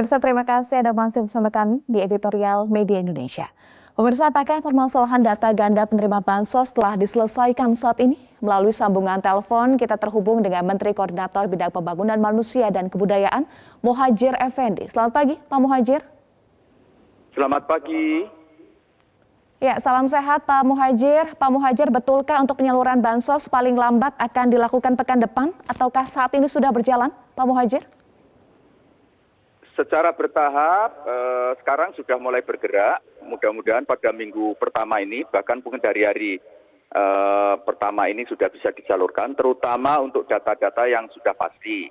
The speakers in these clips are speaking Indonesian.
Pemirsa, terima kasih Anda masih bersama kami di editorial Media Indonesia. Pemirsa, apakah permasalahan data ganda penerima bansos telah diselesaikan saat ini? Melalui sambungan telepon, kita terhubung dengan Menteri Koordinator Bidang Pembangunan Manusia dan Kebudayaan, Muhadjir Effendi. Selamat pagi, Pak Muhadjir. Selamat pagi. Ya, salam sehat Pak Muhadjir. Pak Muhadjir, betulkah untuk penyaluran bansos paling lambat akan dilakukan pekan depan? Ataukah saat ini sudah berjalan, Pak Muhadjir? Secara bertahap, sekarang sudah mulai bergerak. Mudah-mudahan pada minggu pertama ini, bahkan mungkin dari hari pertama ini sudah bisa disalurkan, terutama untuk data-data yang sudah pasti.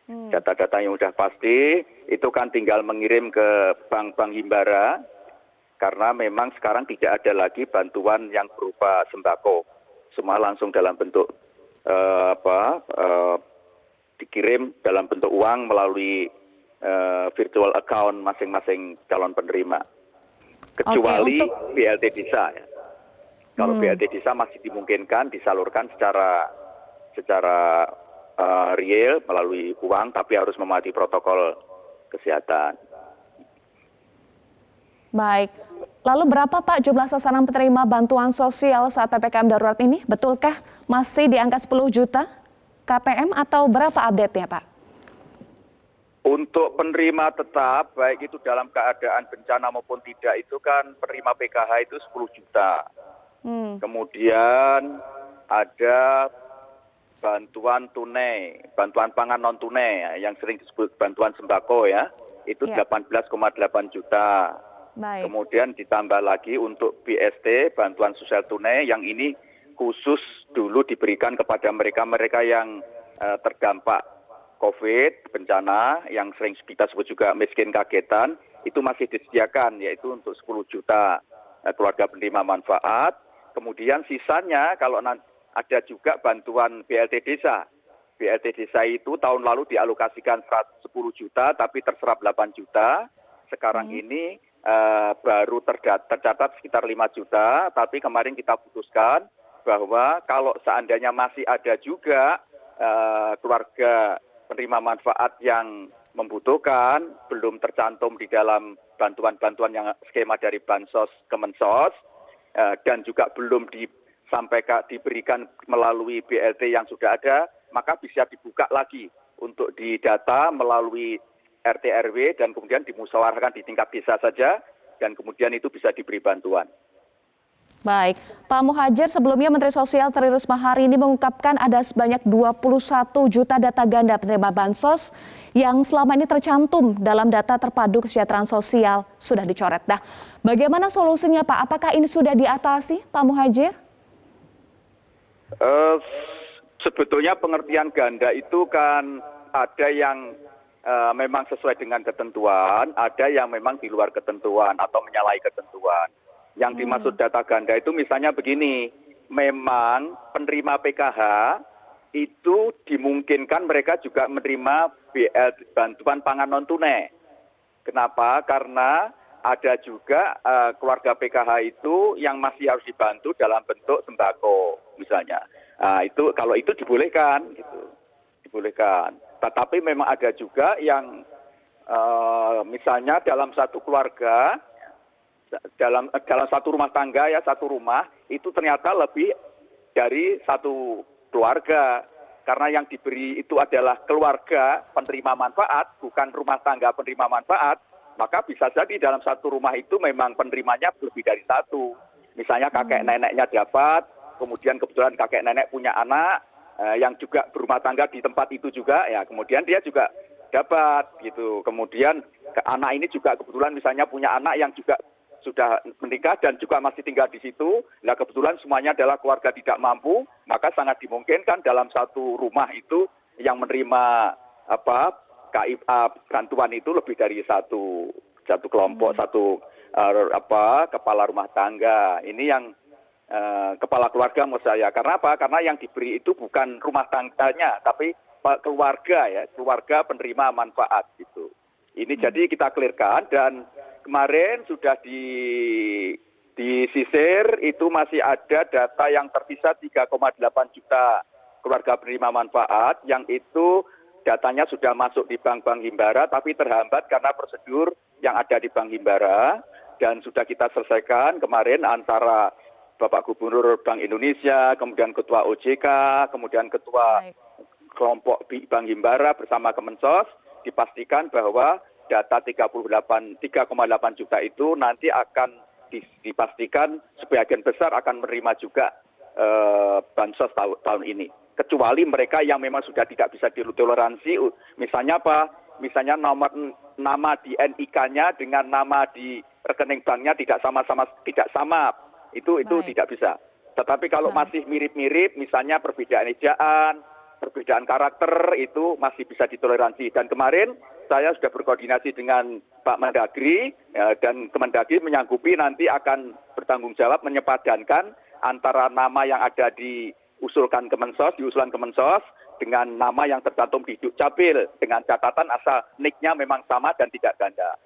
Data-data yang sudah pasti, itu kan tinggal mengirim ke bank-bank himbara, karena memang sekarang tidak ada lagi bantuan yang berupa sembako. Semua langsung dalam bentuk dikirim dalam bentuk uang melalui virtual account masing-masing calon penerima, kecuali BLT Desa. Ya. Kalau BLT Desa masih dimungkinkan disalurkan secara real melalui uang, tapi harus mematuhi protokol kesehatan. Baik, lalu berapa Pak jumlah sasaran penerima bantuan sosial saat PPKM darurat ini? Betulkah masih di angka 10 juta KPM atau berapa update-nya Pak? Untuk penerima tetap, baik itu dalam keadaan bencana maupun tidak, itu kan penerima PKH itu 10 juta. Kemudian ada bantuan tunai, bantuan pangan non tunai yang sering disebut bantuan sembako ya, itu 18,8 juta. Baik. Kemudian ditambah lagi untuk BST, bantuan sosial tunai, yang ini khusus dulu diberikan kepada mereka-mereka yang terdampak COVID, bencana, yang sering kita sebut juga miskin kagetan, itu masih disediakan, yaitu untuk 10 juta keluarga penerima manfaat. Kemudian sisanya kalau ada juga bantuan BLT Desa. BLT Desa itu tahun lalu dialokasikan 10 juta, tapi terserap 8 juta. Sekarang ini baru tercatat sekitar 5 juta, tapi kemarin kita putuskan bahwa kalau seandainya masih ada juga keluarga penerima manfaat yang membutuhkan, belum tercantum di dalam bantuan-bantuan yang skema dari Bansos Kemensos, dan juga belum diberikan melalui BLT yang sudah ada, maka bisa dibuka lagi untuk didata melalui RT RW dan kemudian dimusyawarahkan di tingkat desa saja, dan kemudian itu bisa diberi bantuan. Baik, Pak Muhadjir, sebelumnya Menteri Sosial Tri Risma hari ini mengungkapkan ada sebanyak 21 juta data ganda penerima bansos yang selama ini tercantum dalam data terpadu kesejahteraan sosial sudah dicoret. Nah, bagaimana solusinya Pak? Apakah ini sudah diatasi, Pak Muhadjir? Sebetulnya pengertian ganda itu kan ada yang memang sesuai dengan ketentuan, ada yang memang di luar ketentuan atau menyalahi ketentuan. Yang dimaksud data ganda itu misalnya begini, memang penerima PKH itu dimungkinkan mereka juga menerima bantuan pangan non tunai. Kenapa? Karena ada juga keluarga PKH itu yang masih harus dibantu dalam bentuk sembako misalnya. Nah, itu kalau itu dibolehkan, gitu, dibolehkan. Tetapi memang ada juga yang misalnya dalam satu keluarga, dalam satu rumah tangga ya, satu rumah itu ternyata lebih dari satu keluarga, karena yang diberi itu adalah keluarga penerima manfaat, bukan rumah tangga penerima manfaat, maka bisa jadi dalam satu rumah itu memang penerimanya lebih dari satu. Misalnya kakek neneknya dapat, kemudian kebetulan kakek nenek punya anak yang juga berumah tangga di tempat itu juga, ya kemudian dia juga dapat gitu. Kemudian anak ini juga kebetulan misalnya punya anak yang juga sudah menikah dan juga masih tinggal di situ. Nah, kebetulan semuanya adalah keluarga tidak mampu, maka sangat dimungkinkan dalam satu rumah itu yang menerima KIA bantuan itu lebih dari satu kelompok, satu kepala rumah tangga. Ini yang kepala keluarga menurut saya. Karena apa? Karena yang diberi itu bukan rumah tangganya, tapi keluarga ya, keluarga penerima manfaat gitu. Ini jadi kita clearkan, dan kemarin sudah disisir itu masih ada data yang tersisa 3,8 juta keluarga penerima manfaat yang itu datanya sudah masuk di bank-bank Himbara, tapi terhambat karena prosedur yang ada di Bank Himbara, dan sudah kita selesaikan kemarin antara Bapak Gubernur Bank Indonesia, kemudian Ketua OJK, kemudian Ketua kelompok Bank Himbara bersama Kemensos, dipastikan bahwa data 3,8 juta itu nanti akan dipastikan sebagian besar akan menerima juga bansos tahun ini. Kecuali mereka yang memang sudah tidak bisa ditoleransi, misalnya apa? Misalnya nama di NIK-nya dengan nama di rekening banknya tidak sama, itu tidak bisa. Tetapi kalau masih mirip-mirip, misalnya perbedaan ejaan, perbedaan karakter, itu masih bisa ditoleransi. Dan kemarin saya sudah berkoordinasi dengan Pak Mendagri, dan Kemendagri menyanggupi nanti akan bertanggung jawab menyepadankan antara nama yang ada diusulan Kemensos dengan nama yang tercantum di Dukcapil dengan catatan asal NIK-nya memang sama dan tidak ganda.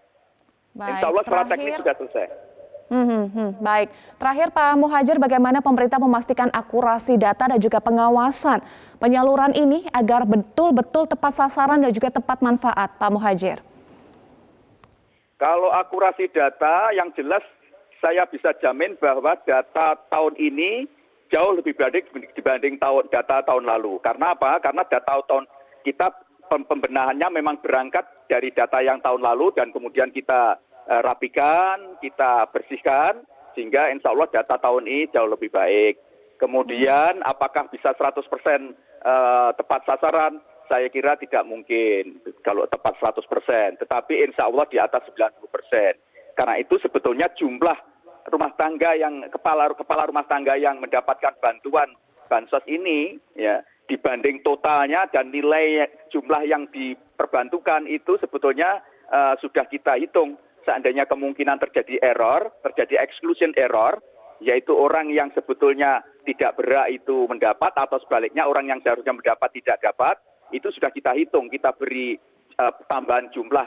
Insya Allah secara teknis sudah selesai. Baik, terakhir Pak Muhadjir, bagaimana pemerintah memastikan akurasi data dan juga pengawasan penyaluran ini agar betul-betul tepat sasaran dan juga tepat manfaat, Pak Muhadjir? Kalau akurasi data yang jelas saya bisa jamin bahwa data tahun ini jauh lebih baik dibanding data tahun lalu. Karena apa? Karena data tahun kita pembenahannya memang berangkat dari data yang tahun lalu dan kemudian kita rapikan, kita bersihkan, sehingga insya Allah data tahun ini jauh lebih baik. Kemudian apakah bisa 100% tepat sasaran? Saya kira tidak mungkin kalau tepat 100%, tetapi insya Allah di atas 90%. Karena itu sebetulnya jumlah rumah tangga yang kepala rumah tangga yang mendapatkan bantuan bansos ini ya dibanding totalnya dan nilai jumlah yang diperbantukan itu sebetulnya sudah kita hitung. Seandainya kemungkinan terjadi error, terjadi exclusion error, yaitu orang yang sebetulnya tidak berhak itu mendapat atau sebaliknya orang yang seharusnya mendapat tidak dapat, itu sudah kita hitung, kita beri tambahan jumlah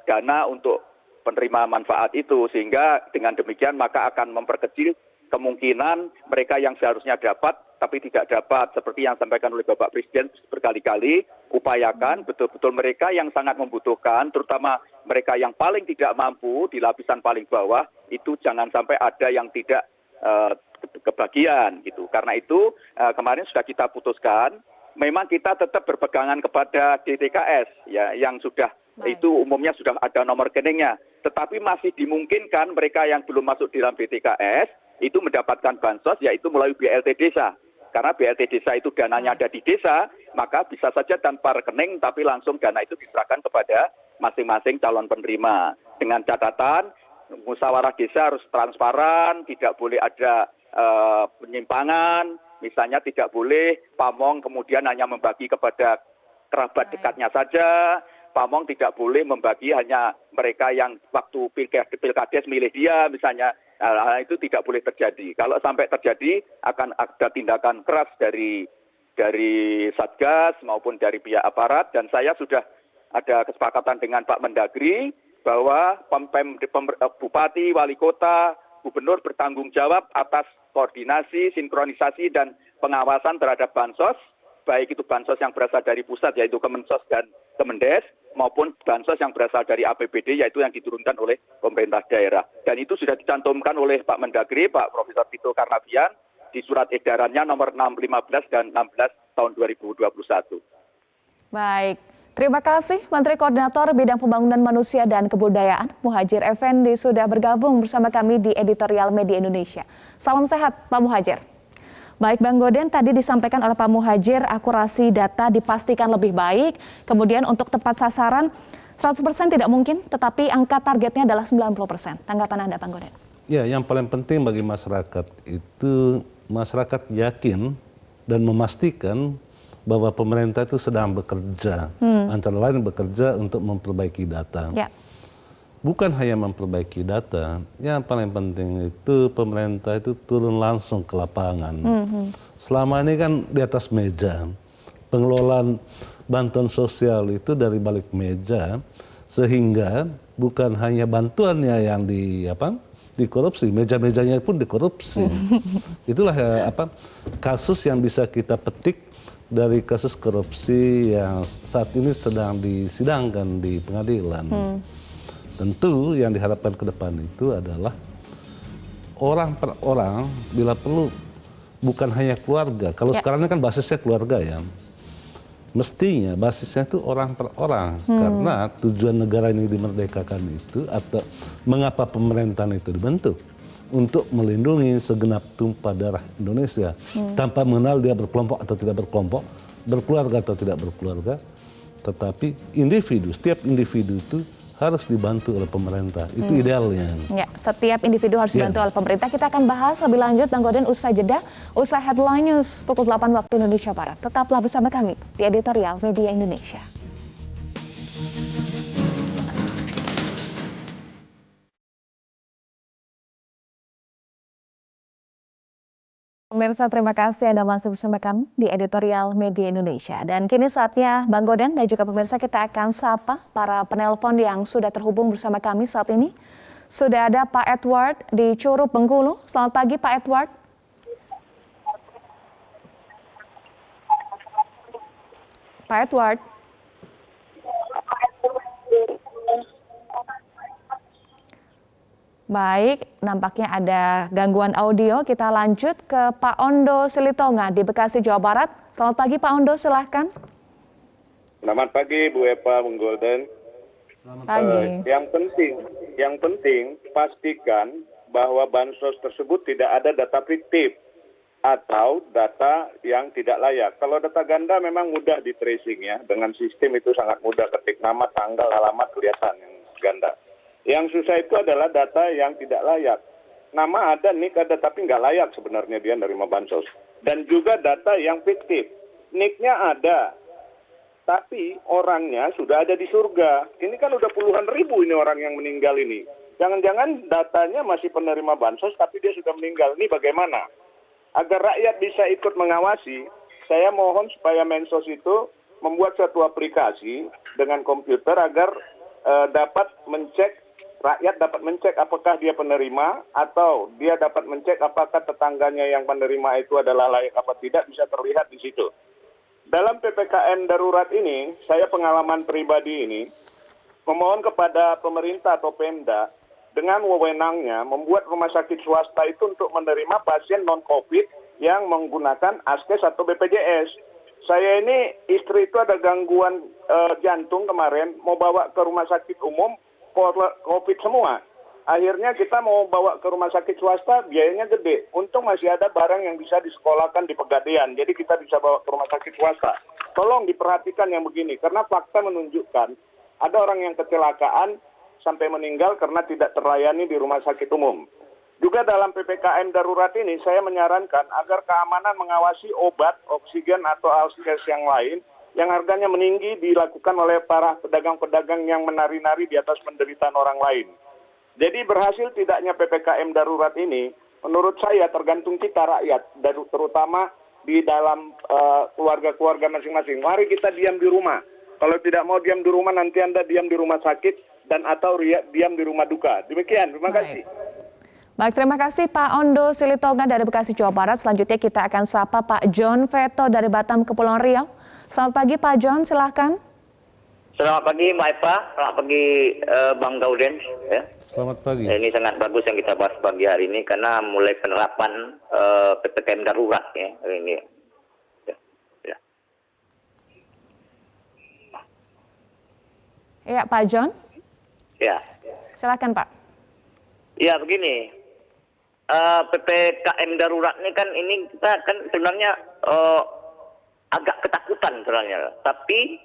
dana untuk penerima manfaat itu, sehingga dengan demikian maka akan memperkecil kemungkinan mereka yang seharusnya dapat tapi tidak dapat. Seperti yang disampaikan oleh Bapak Presiden berkali-kali, upayakan betul-betul mereka yang sangat membutuhkan, terutama mereka yang paling tidak mampu di lapisan paling bawah, itu jangan sampai ada yang tidak kebagian gitu. Karena itu kemarin sudah kita putuskan, memang kita tetap berpegangan kepada DTKS ya, yang sudah itu umumnya sudah ada nomor rekeningnya, tetapi masih dimungkinkan mereka yang belum masuk di dalam DTKS itu mendapatkan bansos, yaitu melalui BLT Desa. Karena BLT Desa itu dananya ada di desa, maka bisa saja tanpa rekening, tapi langsung dana itu diserahkan kepada masing-masing calon penerima. Dengan catatan, musyawarah desa harus transparan, tidak boleh ada penyimpangan, misalnya tidak boleh pamong kemudian hanya membagi kepada kerabat dekatnya saja, pamong tidak boleh membagi hanya mereka yang waktu pilkades milih dia misalnya. Hal itu tidak boleh terjadi. Kalau sampai terjadi akan ada tindakan keras dari Satgas maupun dari pihak aparat, dan saya sudah ada kesepakatan dengan Pak Mendagri bahwa Bupati, Wali Kota, Gubernur bertanggung jawab atas koordinasi, sinkronisasi dan pengawasan terhadap bansos, baik itu bansos yang berasal dari pusat yaitu Kemensos dan Kemendes, maupun bansos yang berasal dari APBD yaitu yang diturunkan oleh pemerintah daerah. Dan itu sudah dicantumkan oleh Pak Mendagri, Pak Profesor Tito Karnavian di surat edarannya nomor 15 dan 16 tahun 2021. Baik, terima kasih Menteri Koordinator Bidang Pembangunan Manusia dan Kebudayaan Muhadjir Effendi sudah bergabung bersama kami di Editorial Media Indonesia. Salam sehat Pak Muhadjir. Baik Bang Goden, tadi disampaikan oleh Pak Muhadjir akurasi data dipastikan lebih baik, kemudian untuk tepat sasaran 100% tidak mungkin, tetapi angka targetnya adalah 90%. Tanggapan Anda Bang Goden? Ya, yang paling penting bagi masyarakat itu masyarakat yakin dan memastikan bahwa pemerintah itu sedang bekerja, antara lain bekerja untuk memperbaiki data. Ya. Bukan hanya memperbaiki data, yang paling penting itu pemerintah itu turun langsung ke lapangan. Selama ini kan di atas meja, pengelolaan bantuan sosial itu dari balik meja, sehingga bukan hanya bantuannya yang dikorupsi, meja-mejanya pun dikorupsi. Itulah kasus yang bisa kita petik dari kasus korupsi yang saat ini sedang disidangkan di pengadilan. Tentu yang diharapkan ke depan itu adalah orang per orang, bila perlu bukan hanya keluarga. Kalau sekarang ini kan basisnya keluarga ya. Mestinya basisnya itu orang per orang. Karena tujuan negara ini dimerdekakan itu, atau mengapa pemerintahan itu dibentuk? Untuk melindungi segenap tumpah darah Indonesia. Tanpa mengenal dia berkelompok atau tidak berkelompok, berkeluarga atau tidak berkeluarga. Tetapi individu, setiap individu itu harus dibantu oleh pemerintah. Itu idealnya. Ya, setiap individu harus dibantu oleh pemerintah. Kita akan bahas lebih lanjut, Bang Godin, usai jeda, usai Headline News pukul 8 waktu Indonesia Barat. Tetaplah bersama kami di Editorial Media Indonesia. Pemirsa, terima kasih Anda masih bersama kami di Editorial Media Indonesia. Dan kini saatnya Bang Godin dan juga pemirsa, kita akan sapa para penelpon yang sudah terhubung bersama kami saat ini. Sudah ada Pak Edward di Curug, Bengkulu. Selamat pagi Pak Edward. Pak Edward. Baik, nampaknya ada gangguan audio. Kita lanjut ke Pak Ondo Silitonga di Bekasi, Jawa Barat. Selamat pagi Pak Ondo, silahkan. Selamat pagi Bu Eva, Bung Golden. Pagi. Yang penting pastikan bahwa bansos tersebut tidak ada data fiktif atau data yang tidak layak. Kalau data ganda memang mudah di tracing ya, dengan sistem itu sangat mudah, ketik nama, tanggal, alamat kelihatan yang ganda. Yang susah itu adalah data yang tidak layak. Nama ada, nik ada, tapi nggak layak sebenarnya dia menerima bansos. Dan juga data yang fiktif. Niknya ada, tapi orangnya sudah ada di surga. Ini kan udah puluhan ribu ini orang yang meninggal ini. Jangan-jangan datanya masih penerima bansos, tapi dia sudah meninggal. Ini bagaimana? Agar rakyat bisa ikut mengawasi, saya mohon supaya Mensos itu membuat suatu aplikasi dengan komputer agar dapat mencek, rakyat dapat mencek apakah dia penerima, atau dia dapat mencek apakah tetangganya yang penerima itu adalah layak apa tidak, bisa terlihat di situ. Dalam PPKM darurat ini, saya pengalaman pribadi ini, memohon kepada pemerintah atau Pemda, dengan wewenangnya membuat rumah sakit swasta itu untuk menerima pasien non-COVID yang menggunakan ASKES atau BPJS. Saya ini, istri itu ada gangguan jantung kemarin, mau bawa ke rumah sakit umum, COVID semua. Akhirnya kita mau bawa ke rumah sakit swasta, biayanya gede. Untung masih ada barang yang bisa disekolahkan di Pegadaian, jadi kita bisa bawa ke rumah sakit swasta. Tolong diperhatikan yang begini, karena fakta menunjukkan ada orang yang kecelakaan sampai meninggal karena tidak terlayani di rumah sakit umum. Juga dalam PPKM darurat ini, saya menyarankan agar keamanan mengawasi obat, oksigen, atau ASKES yang lain, yang harganya meninggi dilakukan oleh para pedagang-pedagang yang menari-nari di atas penderitaan orang lain. Jadi berhasil tidaknya PPKM darurat ini, menurut saya tergantung kita rakyat, terutama di dalam keluarga-keluarga masing-masing. Mari kita diam di rumah. Kalau tidak mau diam di rumah, nanti Anda diam di rumah sakit dan atau diam di rumah duka. Demikian, terima kasih. Baik, terima kasih Pak Ondo Silitonga dari Bekasi, Jawa Barat. Selanjutnya kita akan sapa Pak John Veto dari Batam, Kepulauan Riau. Selamat pagi Pak John, silahkan. Selamat pagi Mbak Eva, selamat pagi Bang Gauden. Ya. Selamat pagi. Ini sangat bagus yang kita bahas pagi hari ini karena mulai penerapan PPKM darurat ya hari ini. Ya. Ya Pak John. Ya. Silakan Pak. Ya begini, PPKM darurat ini kan kita kan sebenarnya agak ketakutan sebenarnya, tapi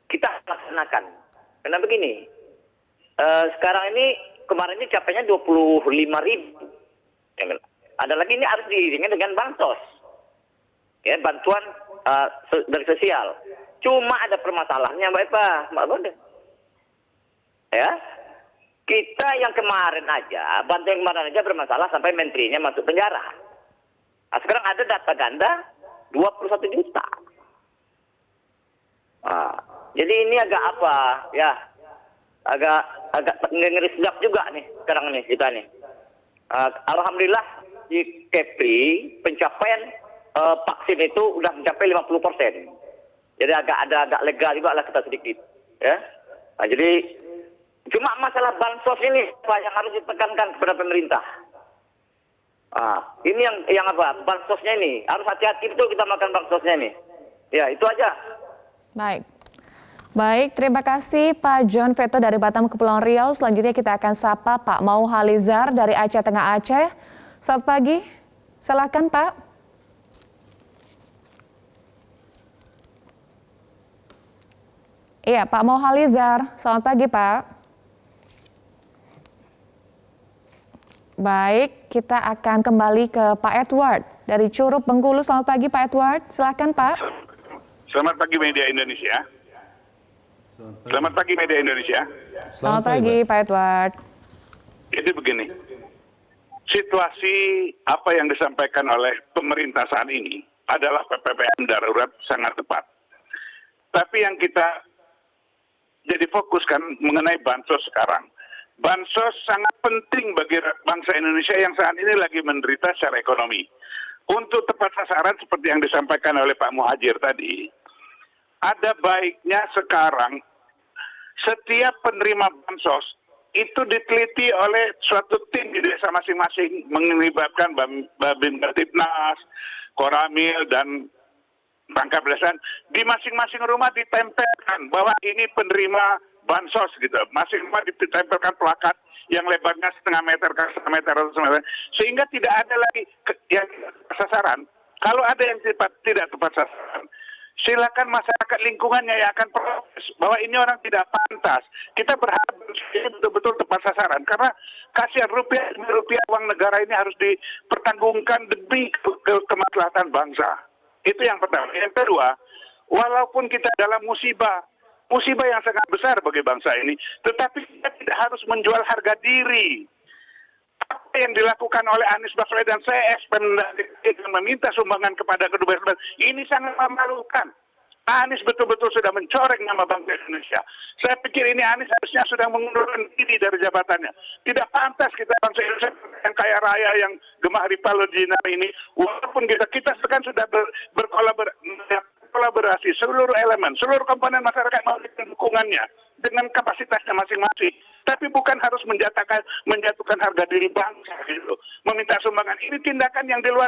kita laksanakan. Karena begini, sekarang ini kemarin ini capainya 25.000. Ada lagi ini harus diiringi dengan bansos, ya bantuan dari sosial. Cuma ada permasalahannya Mbak Eva, Mbak Gonde. Ya, kita yang kemarin aja, bantuan yang kemarin aja bermasalah sampai menterinya masuk penjara. Nah, sekarang ada data ganda 21 juta. Nah, jadi ini agak apa ya, agak ngeri sedap juga nih sekarang nih kita nih. Alhamdulillah di Kepri pencapaian vaksin itu udah mencapai 50%. Jadi agak lega juga lah kita sedikit, ya. Nah, jadi cuma masalah bansos ini Pak yang harus ditekankan kepada pemerintah. Ini yang apa? Bansosnya ini harus hati-hati betul kita makan bansosnya ini. Ya, itu aja. Baik, terima kasih Pak John Veto dari Batam Kepulauan Riau. Selanjutnya kita akan sapa Pak Mau Halizar dari Aceh Tengah Aceh. Selamat pagi, silakan Pak. Iya, Pak Mau Halizar, selamat pagi Pak. Baik, kita akan kembali ke Pak Edward dari Curup Bengkulu. Selamat pagi Pak Edward, silakan Pak. Selamat pagi media Indonesia. Selamat pagi media Indonesia. Selamat pagi Pak Edward. Jadi begini, situasi apa yang disampaikan oleh pemerintah saat ini adalah PPKM darurat sangat tepat. Tapi yang kita jadi fokuskan mengenai bansos sekarang. Bansos sangat penting bagi bangsa Indonesia yang saat ini lagi menderita secara ekonomi. Untuk tepat sasaran seperti yang disampaikan oleh Pak Muhajir tadi, ada baiknya sekarang setiap penerima bansos itu diteliti oleh suatu tim di desa masing-masing, melibatkan Babin Batibnas, Koramil, dan Rangkap Desa. Di masing-masing rumah ditempelkan bahwa ini penerima bansos gitu. Masing rumah ditempelkan plakat yang lebarnya setengah meter ke setengah meter atau setengah meter, sehingga tidak ada lagi yang sasaran. Kalau ada yang tidak tepat sasaran, silakan masyarakat lingkungannya yang akan protes bahwa ini orang tidak pantas. Kita berharap ini betul-betul tepat sasaran karena kasihan rupiah uang negara ini harus dipertanggungan demi kemaslahatan bangsa. Itu yang pertama. Yang kedua, walaupun kita dalam musibah yang sangat besar bagi bangsa ini, tetapi kita tidak harus menjual harga diri. Apa yang dilakukan oleh Anies Baswedan, saya meminta sumbangan kepada kedua belah, ini sangat memalukan. Anies betul-betul sudah mencoreng nama bangsa Indonesia. Saya pikir ini Anies harusnya sudah mengundurkan diri dari jabatannya. Tidak pantas kita bangsa Indonesia yang kaya raya, yang gemah ripalu di ini, walaupun kita kan sudah berkolaborasi seluruh elemen, seluruh komponen masyarakat memberikan dukungannya dengan kapasitasnya masing-masing. Tapi bukan harus menjatuhkan harga diri bangsa gitu. Meminta sumbangan ini tindakan yang di luar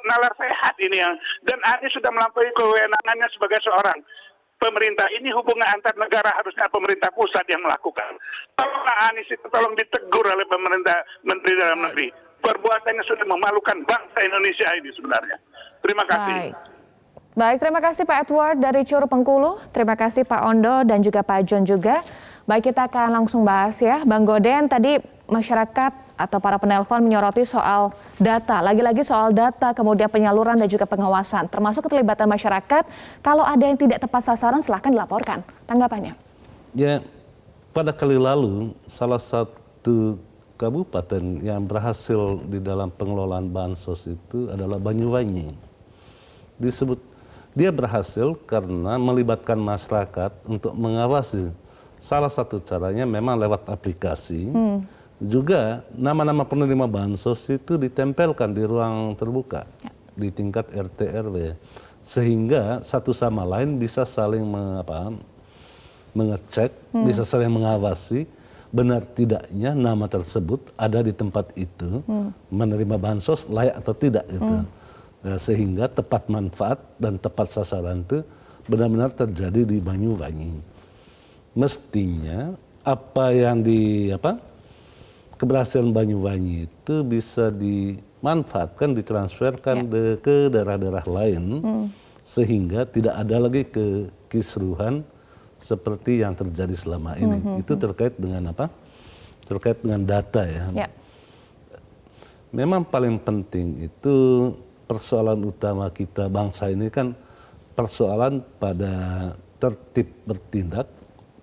nalar sehat ini yang, dan Anies sudah melampaui kewenangannya sebagai seorang pemerintah. Ini hubungan antar negara harusnya pemerintah pusat yang melakukan. Tolong Anies itu tolong ditegur oleh pemerintah Menteri Dalam Negeri. Perbuatannya sudah memalukan bangsa Indonesia ini sebenarnya. Terima kasih. Baik, terima kasih Pak Edward dari Curup Bengkulu. Terima kasih Pak Ondo dan juga Pak John juga. Baik, kita akan langsung bahas ya. Bang Goden, tadi masyarakat atau para penelpon menyoroti soal data. Lagi-lagi soal data, kemudian penyaluran dan juga pengawasan. Termasuk keterlibatan masyarakat. Kalau ada yang tidak tepat sasaran, silahkan dilaporkan. Tanggapannya? Ya, pada kali lalu salah satu kabupaten yang berhasil di dalam pengelolaan bansos itu adalah Banyuwangi. Dia berhasil karena melibatkan masyarakat untuk mengawasi. Salah satu caranya memang lewat aplikasi. Juga nama-nama penerima bansos itu ditempelkan di ruang terbuka di tingkat RT RW, sehingga satu sama lain bisa saling mengecek, bisa saling mengawasi benar tidaknya nama tersebut ada di tempat itu, menerima bansos layak atau tidak itu. Sehingga tepat manfaat dan tepat sasaran itu benar-benar terjadi di Banyuwangi. Mestinya apa yang keberhasilan Banyuwangi itu bisa dimanfaatkan, ditransferkan ke daerah-daerah lain, sehingga tidak ada lagi kekisruhan seperti yang terjadi selama ini. Itu terkait dengan apa? Terkait dengan data ya. Memang paling penting itu persoalan utama kita bangsa ini kan persoalan pada tertib bertindak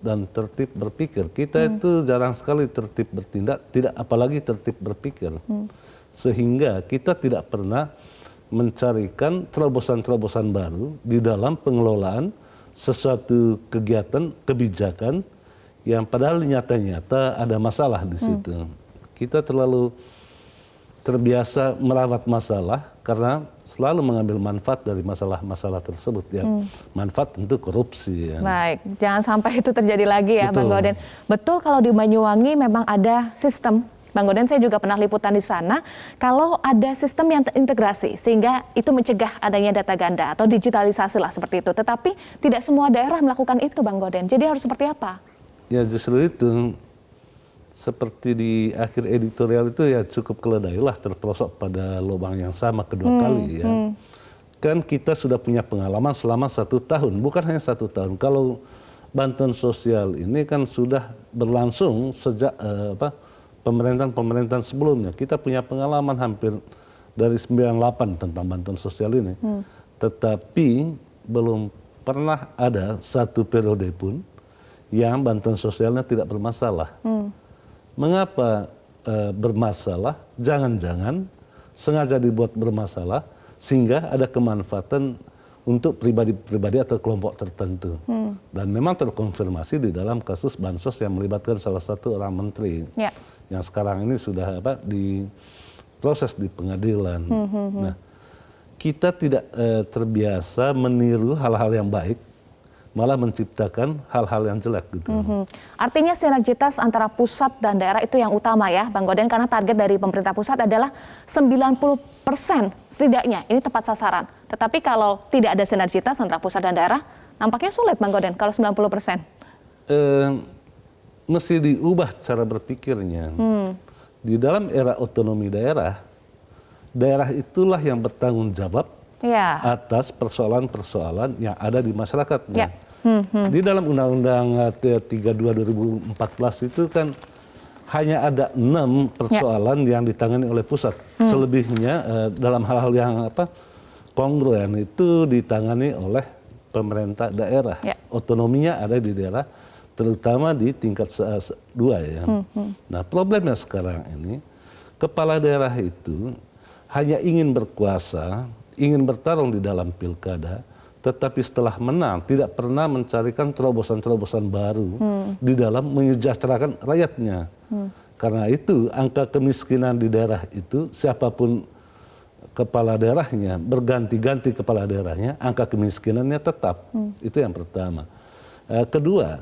dan tertib berpikir. Kita itu jarang sekali tertib bertindak, tidak apalagi tertib berpikir. Sehingga kita tidak pernah mencarikan terobosan-terobosan baru di dalam pengelolaan sesuatu kegiatan, kebijakan yang padahal nyata-nyata ada masalah di situ. Kita terlalu terbiasa merawat masalah karena selalu mengambil manfaat dari masalah-masasalah tersebut ya. Manfaat tentu korupsi ya. Baik, jangan sampai itu terjadi lagi ya, Bang Betul. Goden. Betul, kalau di Banyuwangi memang ada sistem. Bang Goden, saya juga pernah liputan di sana. Kalau ada sistem yang terintegrasi, sehingga itu mencegah adanya data ganda atau digitalisasi lah seperti itu. Tetapi tidak semua daerah melakukan itu, Bang Goden. Jadi harus seperti apa? Ya justru itu, seperti di akhir editorial itu ya cukup keledailah terperosok pada lubang yang sama kedua kali ya. Kan kita sudah punya pengalaman selama 1 tahun, bukan hanya 1 tahun. Kalau bantuan sosial ini kan sudah berlangsung sejak pemerintahan sebelumnya. Kita punya pengalaman hampir dari 98 tentang bantuan sosial ini. Tetapi belum pernah ada 1 periode pun yang bantuan sosialnya tidak bermasalah. Mengapa bermasalah? Jangan-jangan sengaja dibuat bermasalah sehingga ada kemanfaatan untuk pribadi-pribadi atau kelompok tertentu. Dan memang terkonfirmasi di dalam kasus bansos yang melibatkan salah satu orang menteri. Ya. Yang sekarang ini sudah diproses di pengadilan. Nah, kita tidak terbiasa meniru hal-hal yang baik, malah menciptakan hal-hal yang jelek gitu. Artinya sinergitas antara pusat dan daerah itu yang utama ya, Bang Goden, karena target dari pemerintah pusat adalah 90% setidaknya, ini tepat sasaran. Tetapi kalau tidak ada sinergitas antara pusat dan daerah, nampaknya sulit, Bang Goden, kalau 90%. Mesti diubah cara berpikirnya. Di dalam era otonomi daerah, daerah itulah yang bertanggung jawab Ya. atas persoalan-persoalan yang ada di masyarakatnya. Ya. Di dalam Undang-Undang 32 2014 itu kan hanya ada 6 persoalan yang ditangani oleh pusat. Selebihnya dalam hal-hal yang kongruen itu ditangani oleh pemerintah daerah. Ya. Otonominya ada di daerah, terutama di tingkat 2 ya. Nah, problemnya sekarang ini kepala daerah itu hanya ingin berkuasa, ingin bertarung di dalam pilkada, tetapi setelah menang tidak pernah mencarikan terobosan-terobosan baru di dalam menyejahterakan rakyatnya. Karena itu angka kemiskinan di daerah itu siapapun kepala daerahnya, berganti-ganti kepala daerahnya, angka kemiskinannya tetap. Itu yang pertama. Kedua,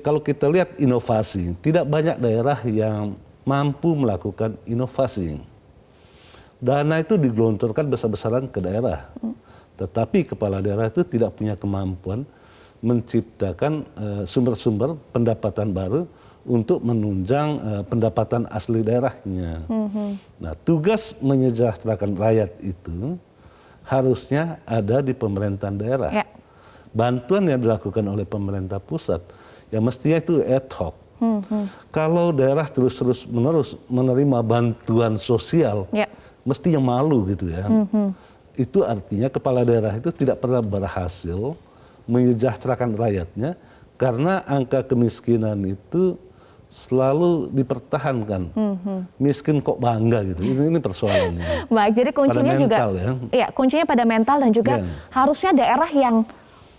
kalau kita lihat inovasi, tidak banyak daerah yang mampu melakukan inovasi. Dana itu digelontorkan besar-besaran ke daerah, tetapi kepala daerah itu tidak punya kemampuan menciptakan sumber-sumber pendapatan baru untuk menunjang pendapatan asli daerahnya. Nah, tugas menyejahterakan rakyat itu harusnya ada di pemerintahan daerah. Ya. Bantuan yang dilakukan oleh pemerintah pusat, ya mestinya itu ad hoc. Kalau daerah terus-terus menerus menerima bantuan sosial, Ya. mestinya malu gitu ya. Itu artinya kepala daerah itu tidak pernah berhasil menyejahterakan rakyatnya karena angka kemiskinan itu selalu dipertahankan. Miskin kok bangga gitu. Ini persoalannya. Baik, jadi kuncinya Pada juga mental, ya. Iya, kuncinya pada mental dan juga Ya. harusnya daerah yang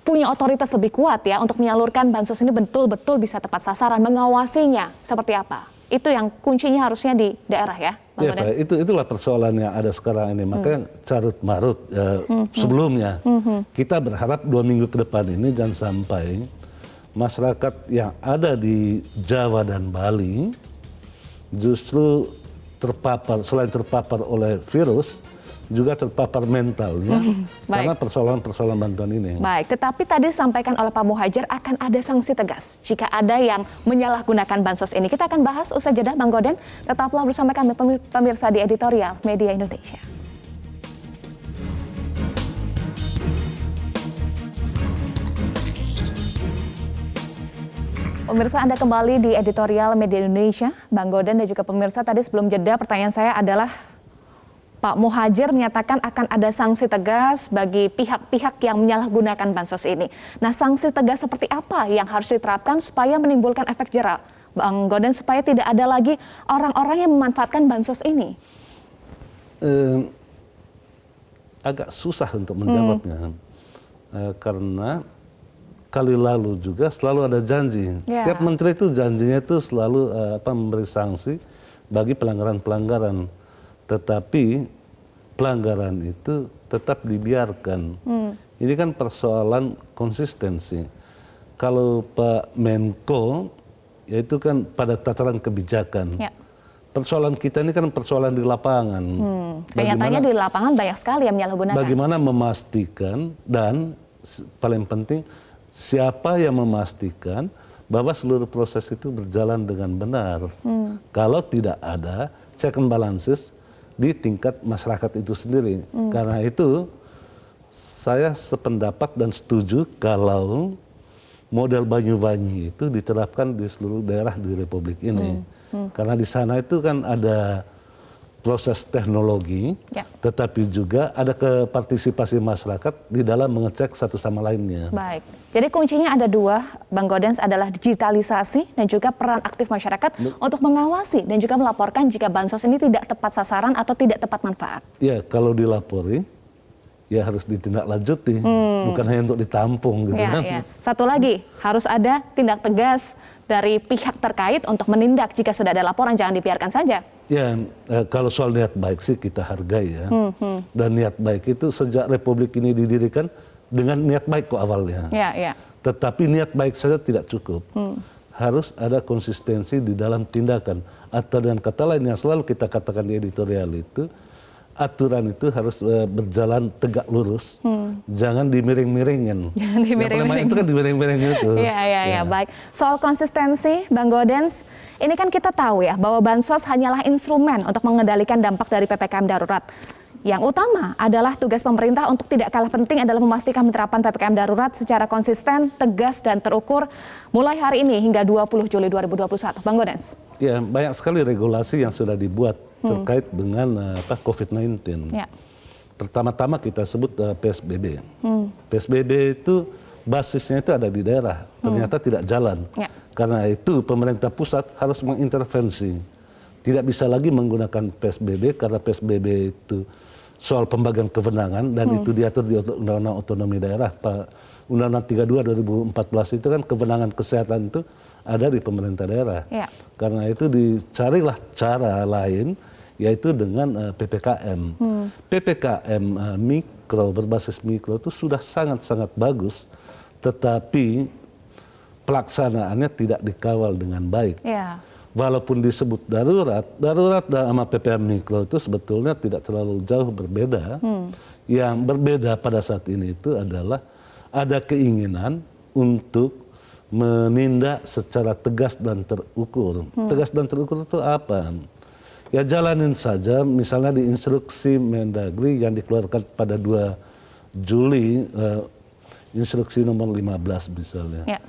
punya otoritas lebih kuat ya untuk menyalurkan bansos ini betul-betul bisa tepat sasaran, mengawasinya seperti apa. Itu yang kuncinya harusnya di daerah ya, Bang Ya, Goden? Fai, itulah persoalan yang ada sekarang ini. Makanya carut marut sebelumnya. Kita berharap 2 minggu ke depan ini jangan sampai masyarakat yang ada di Jawa dan Bali justru terpapar, selain terpapar oleh virus, juga terpapar mentalnya karena persoalan-persoalan bantuan ini. Baik, tetapi tadi disampaikan oleh Pak Muhadjir akan ada sanksi tegas jika ada yang menyalahgunakan bansos ini. Kita akan bahas usai jeda, Bang Goden. Tetaplah bersama kami pemirsa di Editorial Media Indonesia. Pemirsa, Anda kembali di Editorial Media Indonesia. Bang Goden dan juga pemirsa, tadi sebelum jeda pertanyaan saya adalah Pak Muhadjir menyatakan akan ada sanksi tegas bagi pihak-pihak yang menyalahgunakan bansos ini. Nah, sanksi tegas seperti apa yang harus diterapkan supaya menimbulkan efek jera, Bang Goden, supaya tidak ada lagi orang-orang yang memanfaatkan bansos ini? Agak susah untuk menjawabnya, karena kali lalu juga selalu ada janji. Ya. Setiap menteri itu janjinya itu selalu memberi sanksi bagi pelanggaran-pelanggaran. tetapi pelanggaran itu tetap dibiarkan. Ini kan persoalan konsistensi. Kalau Pak Menko, yaitu kan pada tataran kebijakan. Ya. Persoalan kita ini kan persoalan di lapangan. Kenyataannya di lapangan banyak sekali yang menyalahgunakan. Bagaimana memastikan dan paling penting siapa yang memastikan bahwa seluruh proses itu berjalan dengan benar. Kalau tidak ada check and balances di tingkat masyarakat itu sendiri. Karena itu saya sependapat dan setuju kalau model Banyuwangi itu diterapkan di seluruh daerah di Republik ini. Karena di sana itu kan ada proses teknologi, tetapi juga ada kepartisipasi masyarakat di dalam mengecek satu sama lainnya. Baik, jadi kuncinya ada dua, Bang Gaudens, adalah digitalisasi dan juga peran aktif masyarakat untuk mengawasi dan juga melaporkan jika bansos ini tidak tepat sasaran atau tidak tepat manfaat. Ya, kalau dilapori, ya harus ditindaklanjuti, bukan hanya untuk ditampung gitu kan. Ya. Satu lagi, harus ada tindak tegas dari pihak terkait untuk menindak jika sudah ada laporan, jangan dibiarkan saja. Ya, kalau soal niat baik sih kita hargai ya. Dan niat baik itu sejak Republik ini didirikan dengan niat baik kok awalnya. Ya. Tetapi niat baik saja tidak cukup. Harus ada konsistensi di dalam tindakan. Atau dengan kata lain yang selalu kita katakan di editorial itu, aturan itu harus berjalan tegak lurus, jangan dimiring-miringin. Jangan dimiring-miringin. Itu kan dimiring-miring itu. Iya, baik. Soal konsistensi, Bang Gaudens, ini kan kita tahu ya bahwa bansos hanyalah instrumen untuk mengendalikan dampak dari PPKM darurat. Yang utama adalah tugas pemerintah untuk tidak kalah penting adalah memastikan penerapan PPKM darurat secara konsisten, tegas, dan terukur mulai hari ini hingga 20 Juli 2021. Bang Gaudens. Ya, banyak sekali regulasi yang sudah dibuat terkait dengan COVID-19. Ya. Pertama-tama kita sebut PSBB. PSBB itu basisnya itu ada di daerah, ternyata tidak jalan. Ya. Karena itu pemerintah pusat harus mengintervensi. Tidak bisa lagi menggunakan PSBB karena PSBB itu soal pembagian kewenangan dan itu diatur di Undang-Undang Otonomi Daerah. Undang-Undang 32 2014 itu kan kewenangan kesehatan itu ada di pemerintah daerah. Ya. Karena itu dicarilah cara lain yaitu dengan PPKM. PPKM mikro, berbasis mikro itu sudah sangat-sangat bagus, tetapi pelaksanaannya tidak dikawal dengan baik. Ya. Walaupun disebut darurat sama PPKM mikro itu sebetulnya tidak terlalu jauh berbeda. Yang berbeda pada saat ini itu adalah ada keinginan untuk menindak secara tegas dan terukur. Tegas dan terukur itu apa? Ya jalanin saja, misalnya di instruksi Mendagri yang dikeluarkan pada 2 Juli, instruksi nomor 15 misalnya. Ya.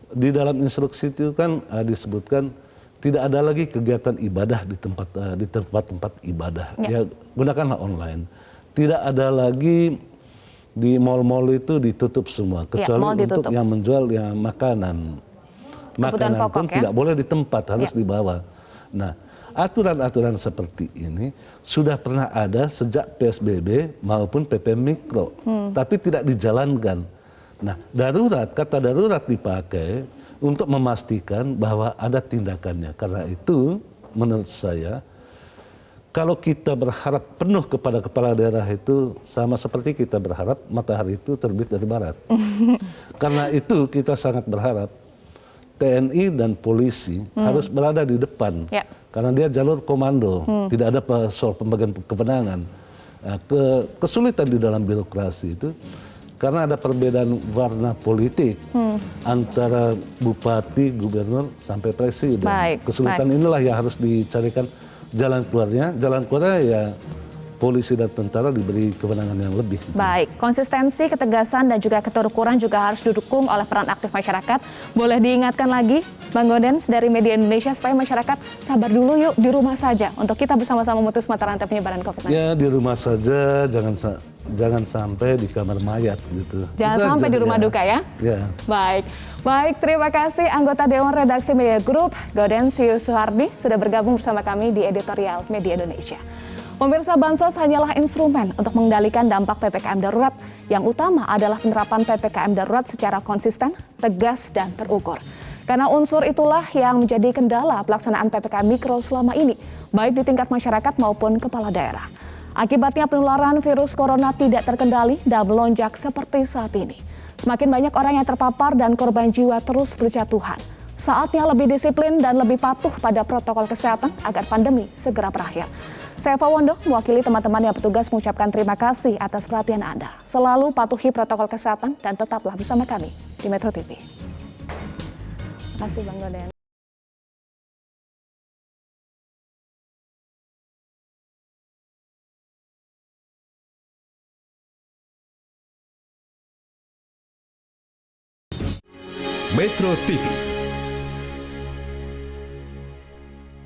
Di dalam instruksi itu kan disebutkan tidak ada lagi kegiatan ibadah di tempat-tempat ibadah. Ya, gunakanlah online. Tidak ada lagi di mal-mal itu ditutup semua, kecuali untuk yang menjual yang makanan. Makanan pun tidak boleh di tempat, harus dibawa. Nah, aturan-aturan seperti ini sudah pernah ada sejak PSBB maupun PPKM mikro, tapi tidak dijalankan. Nah, kata darurat dipakai untuk memastikan bahwa ada tindakannya. Karena itu, menurut saya, kalau kita berharap penuh kepada kepala daerah itu sama seperti kita berharap matahari itu terbit dari barat. Karena itu kita sangat berharap TNI dan polisi harus berada di depan. Ya. Karena dia jalur komando, tidak ada soal pembagian kewenangan. Kesulitan di dalam birokrasi itu karena ada perbedaan warna politik antara bupati, gubernur, sampai presiden. Kesulitan inilah yang harus dicarikan jalan keluarnya ya polisi dan tentara diberi kewenangan yang lebih. Baik, konsistensi, ketegasan, dan juga keterukuran juga harus didukung oleh peran aktif masyarakat. Boleh diingatkan lagi, Bang Gaudens dari Media Indonesia, supaya masyarakat sabar dulu yuk di rumah saja untuk kita bersama-sama memutus mata rantai penyebaran COVID-19. Ya, di rumah saja, jangan sampai di kamar mayat gitu. Jangan sampai di rumah duka ya? Ya. Baik, terima kasih anggota Dewan Redaksi Media Group, Gaudens Suhardi, sudah bergabung bersama kami di Editorial Media Indonesia. Pemirsa, bansos hanyalah instrumen untuk mengendalikan dampak PPKM darurat. Yang utama adalah penerapan PPKM darurat secara konsisten, tegas, dan terukur. Karena unsur itulah yang menjadi kendala pelaksanaan PPKM mikro selama ini. baik di tingkat masyarakat maupun kepala daerah. Akibatnya penularan virus corona tidak terkendali dan melonjak seperti saat ini. Semakin banyak orang yang terpapar dan korban jiwa terus berjatuhan. Saatnya lebih disiplin dan lebih patuh pada protokol kesehatan agar pandemi segera berakhir. Saya Eva Wondo, mewakili teman-teman yang bertugas mengucapkan terima kasih atas perhatian Anda. Selalu patuhi protokol kesehatan dan tetaplah bersama kami di Metro TV. Terima kasih Bang Goden. Metro TV